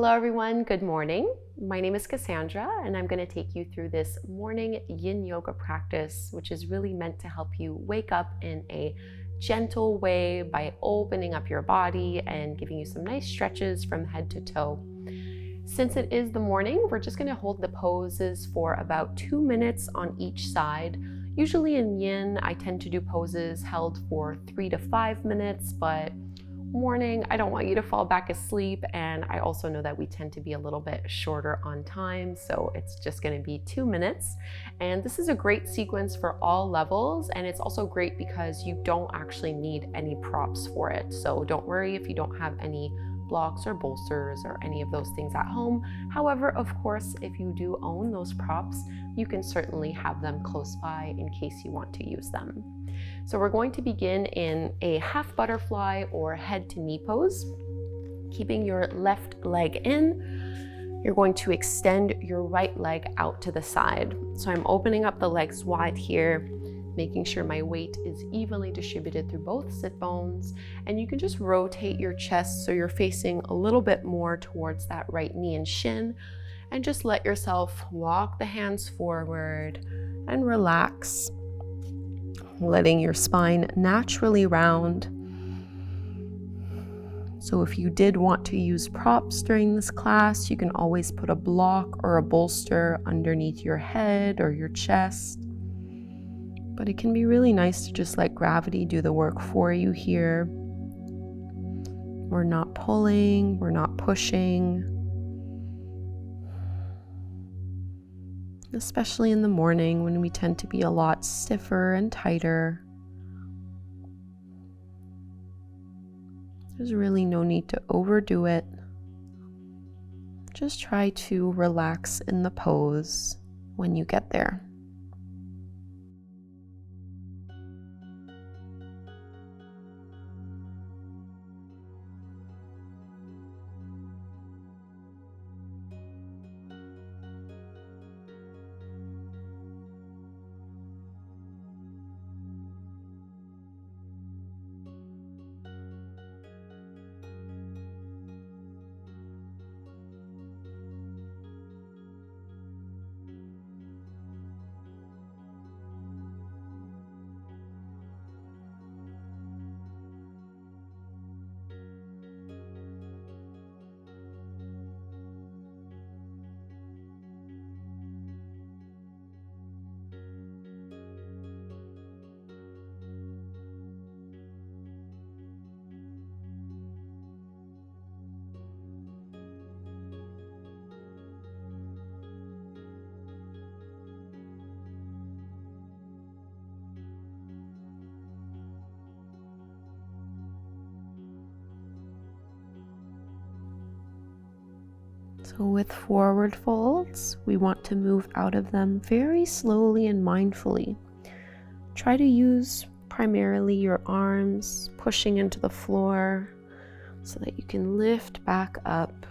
Hello everyone, good morning. My name is Kassandra and I'm going to take you through this morning Yin Yoga practice, which is really meant to help you wake up in a gentle way by opening up your body and giving you some nice stretches from head to toe. Since it is the morning, we're just going to hold the poses for about 2 minutes on each side. Usually in Yin, I tend to do poses held for 3 to 5 minutes, but morning, I don't want you to fall back asleep, and I also know that we tend to be a little bit shorter on time, so it's just going to be 2 minutes. And this is a great sequence for all levels, and it's also great because you don't actually need any props for it. So don't worry if you don't have any blocks or bolsters or any of those things at home. However, of course, if you do own those props, you can certainly have them close by in case you want to use them. So we're going to begin in a half butterfly or head to knee pose. Keeping your left leg in, you're going to extend your right leg out to the side. So I'm opening up the legs wide here, making sure my weight is evenly distributed through both sit bones. And you can just rotate your chest so you're facing a little bit more towards that right knee and shin. And just let yourself walk the hands forward and relax, letting your spine naturally round. So if you did want to use props during this class, you can always put a block or a bolster underneath your head or your chest. But it can be really nice to just let gravity do the work for you here. We're not pulling, we're not pushing. Especially in the morning when we tend to be a lot stiffer and tighter. There's really no need to overdo it. Just try to relax in the pose when you get there. So with forward folds, we want to move out of them very slowly and mindfully. Try to use primarily your arms pushing into the floor so that you can lift back up.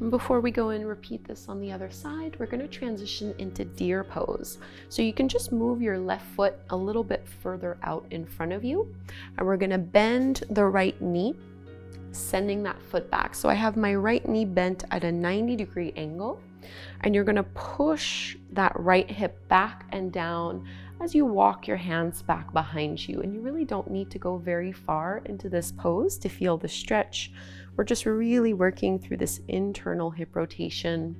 And before we go and repeat this on the other side, we're going to transition into deer pose. So you can just move your left foot a little bit further out in front of you, and we're going to bend the right knee, sending that foot back. So I have my right knee bent at a 90-degree angle, and you're going to push that right hip back and down as you walk your hands back behind you. And you really don't need to go very far into this pose to feel the stretch. We're just really working through this internal hip rotation,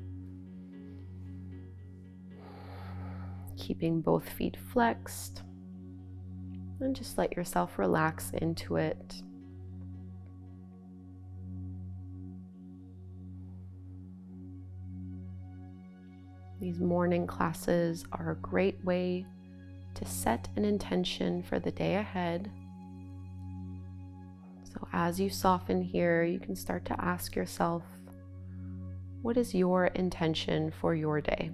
keeping both feet flexed, and just let yourself relax into it. These morning classes are a great way to set an intention for the day ahead. So as you soften here, you can start to ask yourself, what is your intention for your day?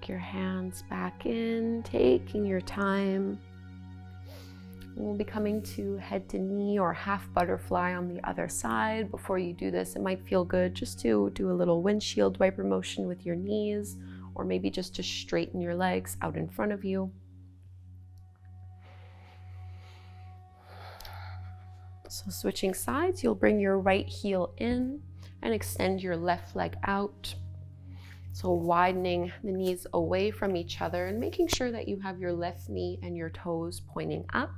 Tuck your hands back in, taking your time. We'll be coming to head to knee or half butterfly on the other side. Before you do this, it might feel good just to do a little windshield wiper motion with your knees, or maybe just to straighten your legs out in front of you. So switching sides, you'll bring your right heel in and extend your left leg out. So widening the knees away from each other and making sure that you have your left knee and your toes pointing up.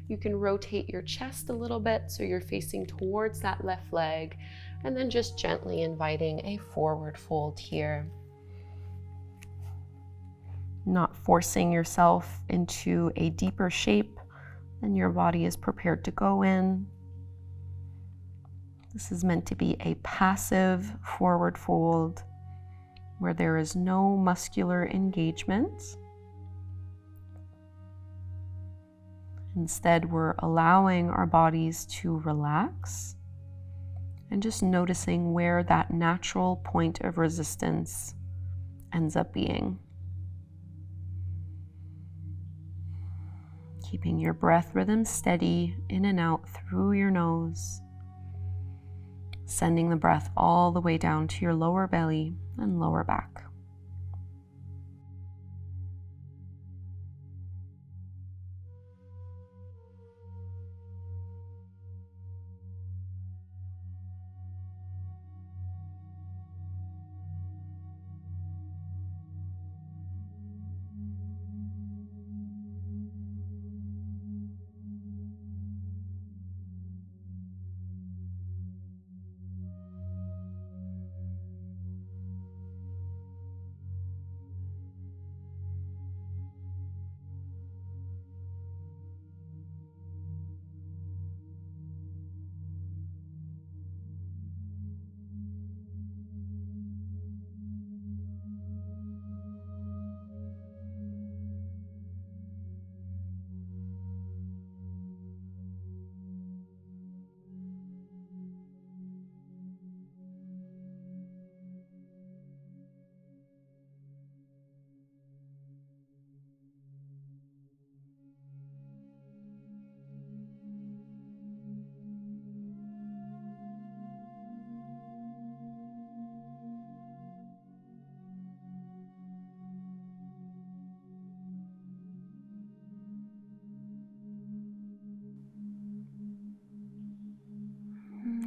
You can rotate your chest a little bit so you're facing towards that left leg, and then just gently inviting a forward fold here. Not forcing yourself into a deeper shape than your body is prepared to go in. This is meant to be a passive forward fold where there is no muscular engagement. Instead, we're allowing our bodies to relax and just noticing where that natural point of resistance ends up being. Keeping your breath rhythm steady in and out through your nose, sending the breath all the way down to your lower belly and lower back.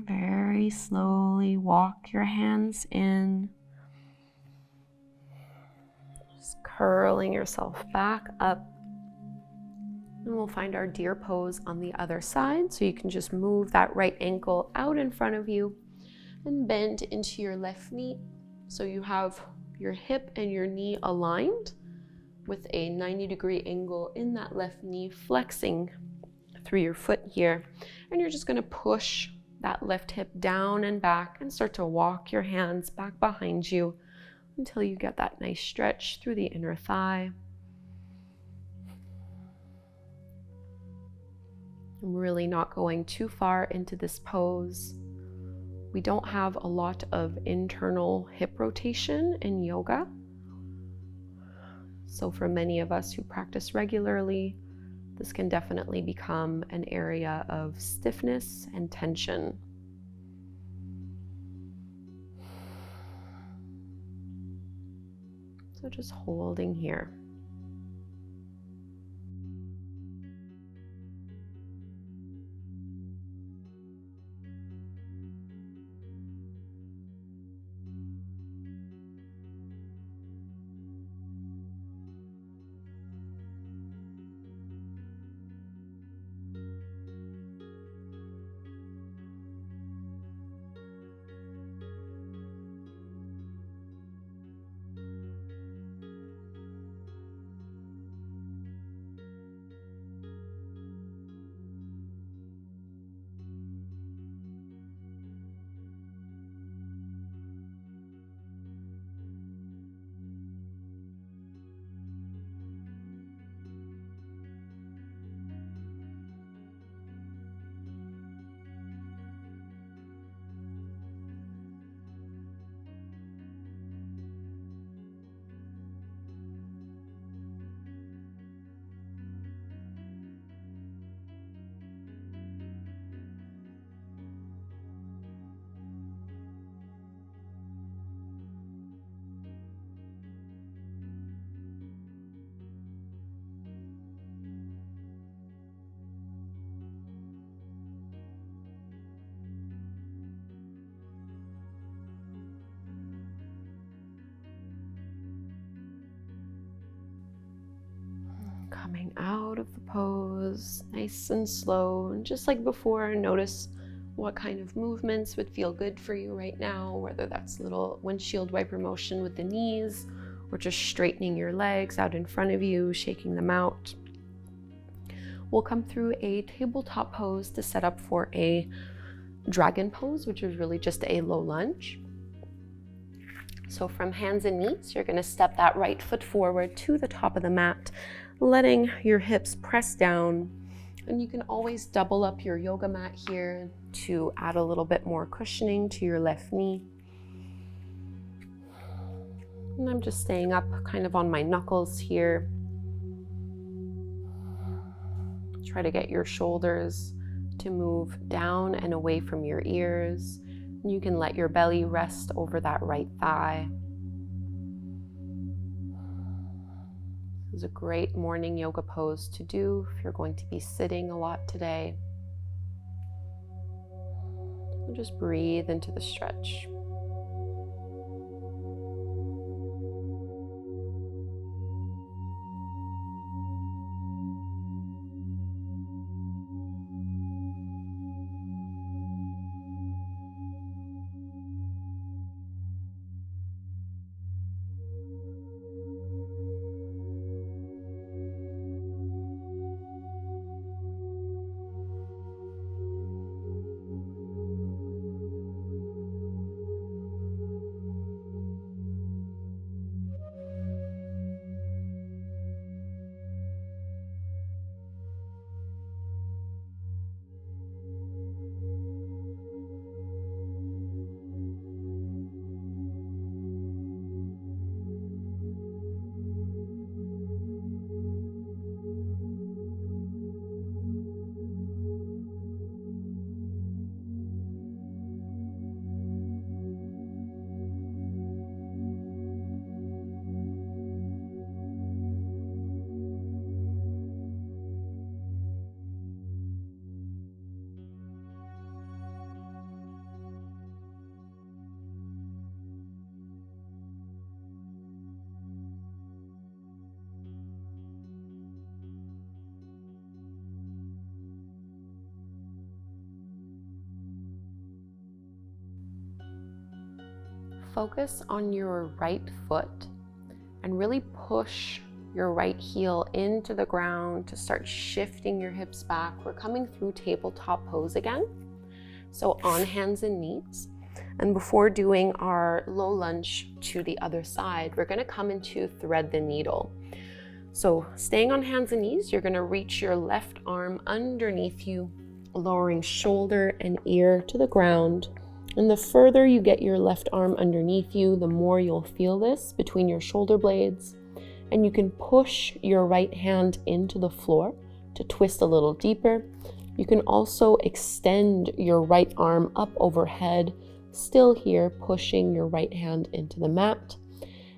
Very slowly walk your hands in, just curling yourself back up. And we'll find our deer pose on the other side. So you can just move that right ankle out in front of you and bend into your left knee. So you have your hip and your knee aligned with a 90-degree angle in that left knee, flexing through your foot here. And you're just going to push that left hip down and back and start to walk your hands back behind you until you get that nice stretch through the inner thigh. I'm really not going too far into this pose. We don't have a lot of internal hip rotation in yoga. So for many of us who practice regularly, this can definitely become an area of stiffness and tension. So just holding here. Coming out of the pose, nice and slow. And just like before, notice what kind of movements would feel good for you right now, whether that's little windshield wiper motion with the knees, or just straightening your legs out in front of you, shaking them out. We'll come through a tabletop pose to set up for a dragon pose, which is really just a low lunge. So from hands and knees, you're going to step that right foot forward to the top of the mat, letting your hips press down. And you can always double up your yoga mat here to add a little bit more cushioning to your left knee. And I'm just staying up kind of on my knuckles here. Try to get your shoulders to move down and away from your ears. You can let your belly rest over that right thigh. This is a great morning yoga pose to do if you're going to be sitting a lot today. And just breathe into the stretch. Focus on your right foot and really push your right heel into the ground to start shifting your hips back. We're coming through tabletop pose again. So on hands and knees. And before doing our low lunge to the other side, we're going to come into thread the needle. So staying on hands and knees, you're going to reach your left arm underneath you, lowering shoulder and ear to the ground. And the further you get your left arm underneath you, the more you'll feel this between your shoulder blades. And you can push your right hand into the floor to twist a little deeper. You can also extend your right arm up overhead, still here pushing your right hand into the mat.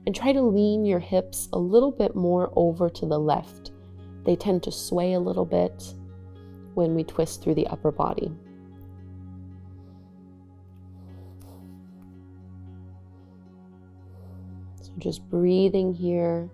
And try to lean your hips a little bit more over to the left. They tend to sway a little bit when we twist through the upper body. So just breathing here.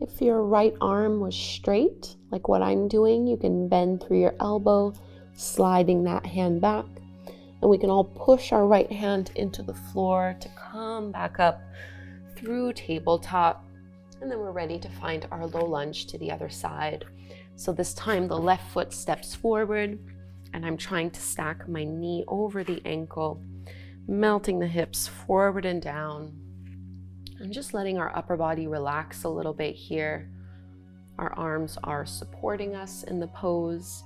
If your right arm was straight, like what I'm doing, you can bend through your elbow, sliding that hand back. And we can all push our right hand into the floor to come back up through tabletop. And then we're ready to find our low lunge to the other side. So this time the left foot steps forward and I'm trying to stack my knee over the ankle, melting the hips forward and down. And just letting our upper body relax a little bit here. Our arms are supporting us in the pose,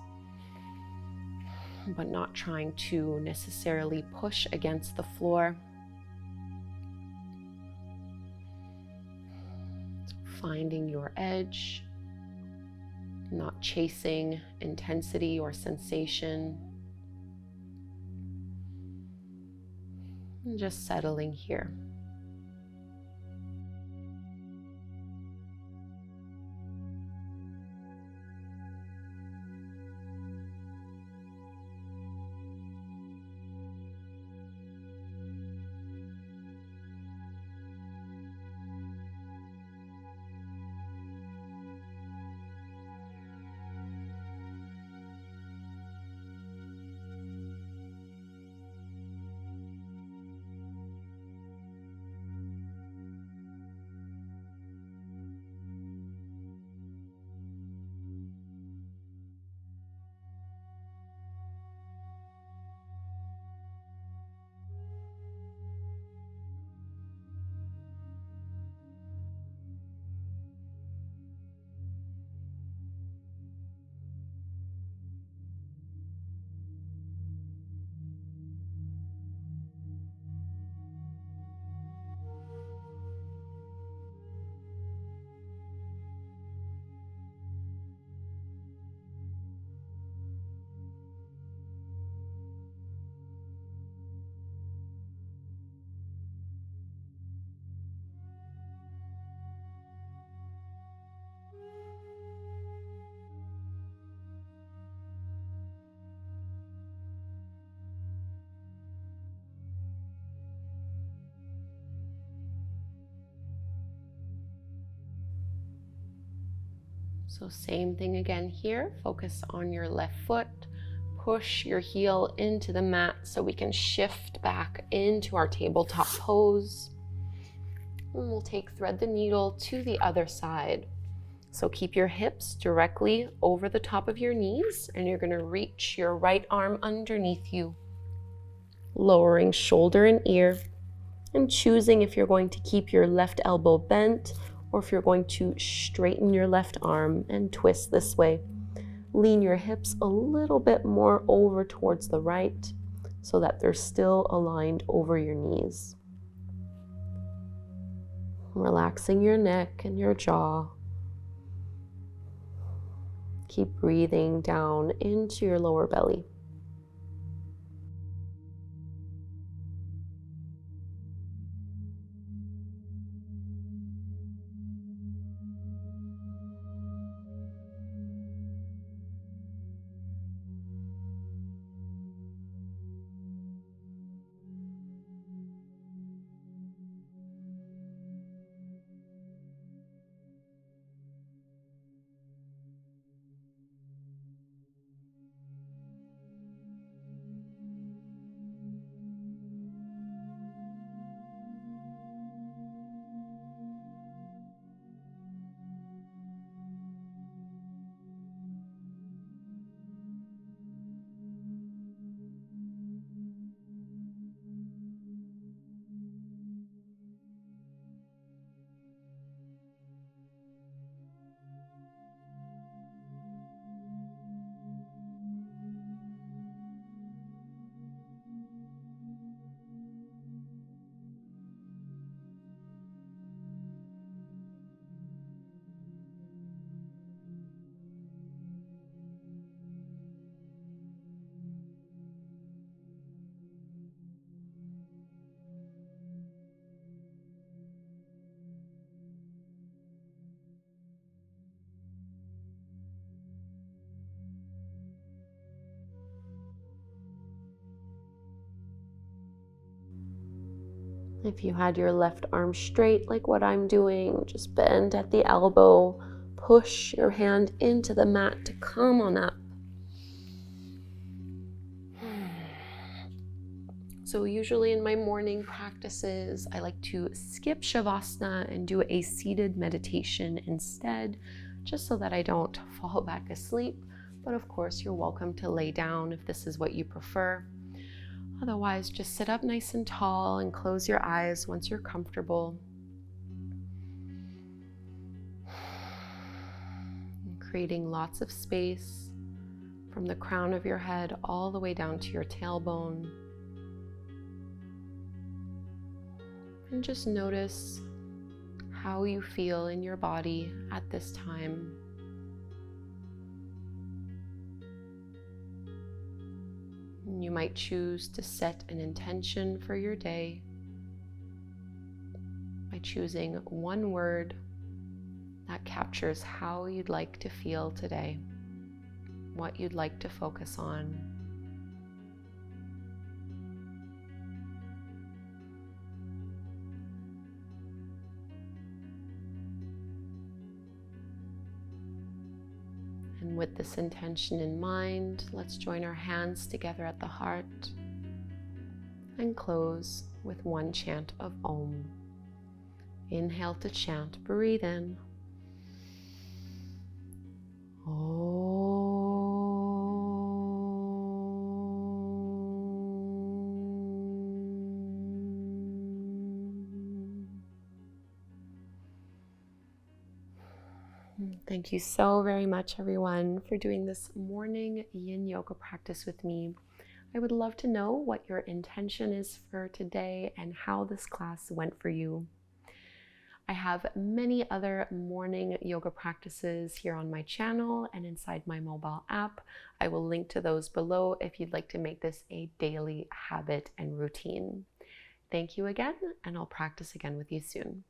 but not trying to necessarily push against the floor. Finding your edge, not chasing intensity or sensation, and just settling here. So same thing again here, focus on your left foot, push your heel into the mat so we can shift back into our tabletop pose. And we'll thread the needle to the other side. So keep your hips directly over the top of your knees and you're gonna reach your right arm underneath you, lowering shoulder and ear, and choosing if you're going to keep your left elbow bent or if you're going to straighten your left arm and twist this way. Lean your hips a little bit more over towards the right so that they're still aligned over your knees. Relaxing your neck and your jaw. Keep breathing down into your lower belly. If you had your left arm straight like what I'm doing, just bend at the elbow, push your hand into the mat to come on up. So usually in my morning practices, I like to skip Shavasana and do a seated meditation instead, just so that I don't fall back asleep. But of course, you're welcome to lay down if this is what you prefer. Otherwise, just sit up nice and tall and close your eyes once you're comfortable. And creating lots of space from the crown of your head all the way down to your tailbone. And just notice how you feel in your body at this time. And you might choose to set an intention for your day by choosing one word that captures how you'd like to feel today, what you'd like to focus on. And with this intention in mind, let's join our hands together at the heart and close with one chant of Om. Inhale to chant, breathe in. Om. Thank you so very much, everyone, for doing this morning Yin Yoga practice with me. I would love to know what your intention is for today and how this class went for you. I have many other morning yoga practices here on my channel and inside my mobile app. I will link to those below if you'd like to make this a daily habit and routine. Thank you again, and I'll practice again with you soon.